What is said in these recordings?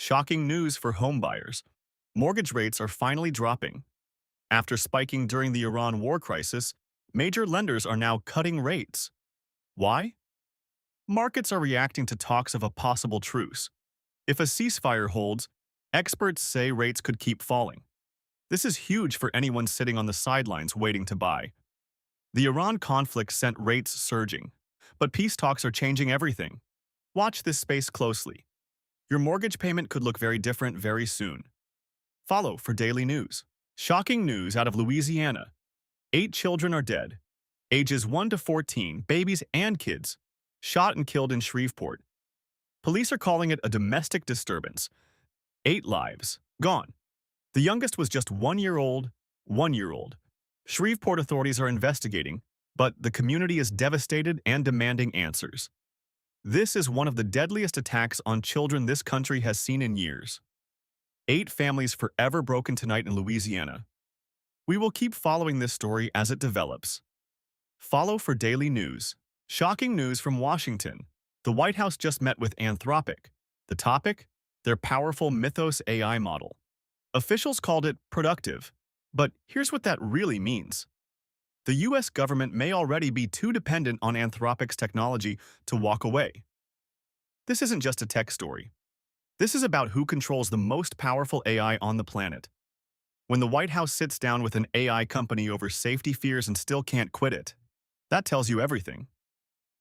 Shocking news for homebuyers. Mortgage rates are finally dropping. After spiking during the Iran war crisis, major lenders are now cutting rates. Why? Markets are reacting to talks of a possible truce. If a ceasefire holds, experts say rates could keep falling. This is huge for anyone sitting on the sidelines waiting to buy. The Iran conflict sent rates surging, but peace talks are changing everything. Watch this space closely. Your mortgage payment could look very different very soon. Follow for daily news. Shocking news out of Louisiana. 8 children are dead. Ages 1 to 14, babies and kids, shot and killed in Shreveport. Police are calling it a domestic disturbance. 8 lives, gone. The youngest was just 1 year old, 1 year old. Shreveport authorities are investigating, but the community is devastated and demanding answers. This is one of the deadliest attacks on children this country has seen in years. 8 families forever broken tonight in Louisiana. We will keep following this story as it develops. Follow for daily news. Shocking news from Washington. The White House just met with Anthropic. The topic? Their powerful Mythos AI model. Officials called it productive, but here's what that really means. The US government may already be too dependent on Anthropic's technology to walk away. This isn't just a tech story. This is about who controls the most powerful AI on the planet. When the White House sits down with an AI company over safety fears and still can't quit it, that tells you everything.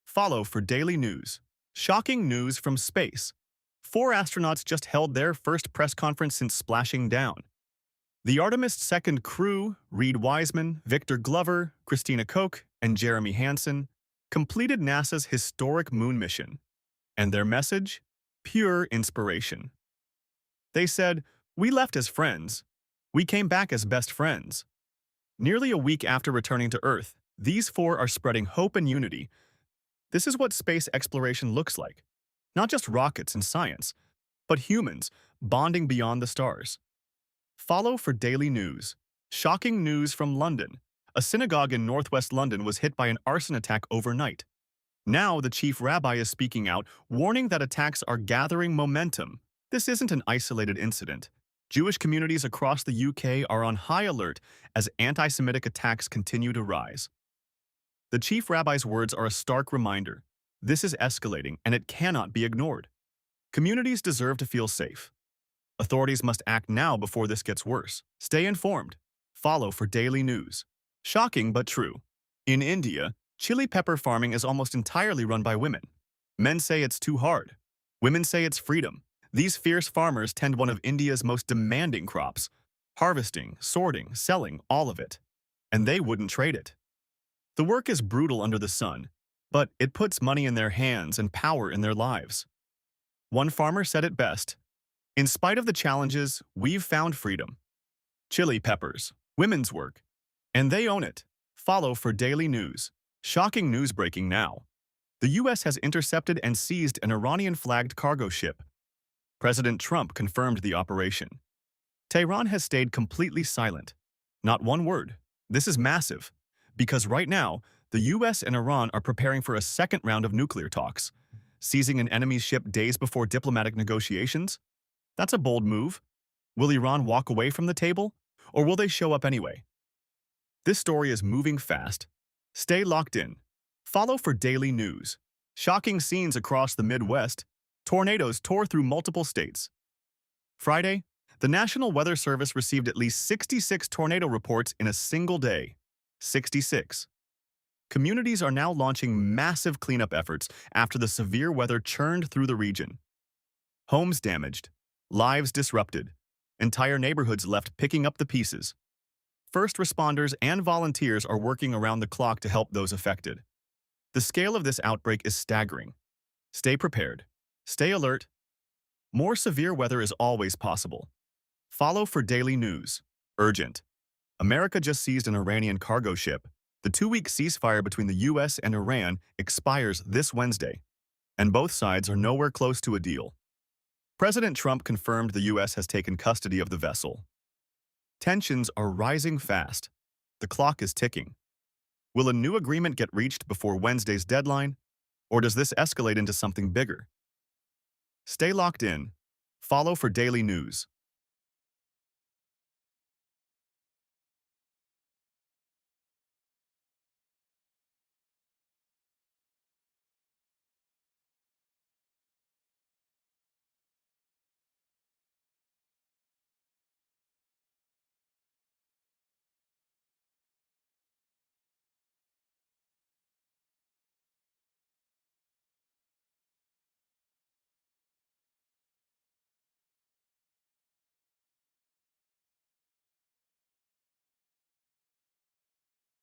Follow for daily news. Shocking news from space. 4 astronauts just held their first press conference since splashing down. The Artemis II crew, Reed Wiseman, Victor Glover, Christina Koch, and Jeremy Hansen, completed NASA's historic moon mission. And their message? Pure inspiration. They said, "We left as friends. We came back as best friends." Nearly a week after returning to Earth, these 4 are spreading hope and unity. This is what space exploration looks like. Not just rockets and science, but humans bonding beyond the stars. Follow for daily news. Shocking news from London. A synagogue in northwest London was hit by an arson attack overnight. Now the chief rabbi is speaking out, warning that attacks are gathering momentum. This isn't an isolated incident. Jewish communities across the UK are on high alert as antisemitic attacks continue to rise. The chief rabbi's words are a stark reminder. This is escalating, and it cannot be ignored. Communities deserve to feel safe. Authorities must act now before this gets worse. Stay informed. Follow for daily news. Shocking but true. In India, chili pepper farming is almost entirely run by women. Men say it's too hard. Women say it's freedom. These fierce farmers tend one of India's most demanding crops. Harvesting, sorting, selling, all of it. And they wouldn't trade it. The work is brutal under the sun, but it puts money in their hands and power in their lives. One farmer said it best, "In spite of the challenges, we've found freedom. Chili peppers, women's work, and they own it." Follow for daily news. Shocking news breaking now. The US has intercepted and seized an Iranian-flagged cargo ship. President Trump confirmed the operation. Tehran has stayed completely silent. Not one word. This is massive, because right now, the US and Iran are preparing for a second round of nuclear talks. Seizing an enemy's ship days before diplomatic negotiations? That's a bold move. Will Iran walk away from the table, or will they show up anyway? This story is moving fast. Stay locked in. Follow for daily news. Shocking scenes across the Midwest. Tornadoes tore through multiple states. Friday, the National Weather Service received at least 66 tornado reports in a single day. 66. Communities are now launching massive cleanup efforts after the severe weather churned through the region. Homes damaged. Lives disrupted. Entire neighborhoods left picking up the pieces. First responders and volunteers are working around the clock to help those affected. The scale of this outbreak is staggering. Stay prepared. Stay alert. More severe weather is always possible. Follow for daily news. Urgent. America just seized an Iranian cargo ship. The 2-week ceasefire between the US and Iran expires this Wednesday, and both sides are nowhere close to a deal. President Trump confirmed the US has taken custody of the vessel. Tensions are rising fast. The clock is ticking. Will a new agreement get reached before Wednesday's deadline, or does this escalate into something bigger? Stay locked in. Follow for daily news.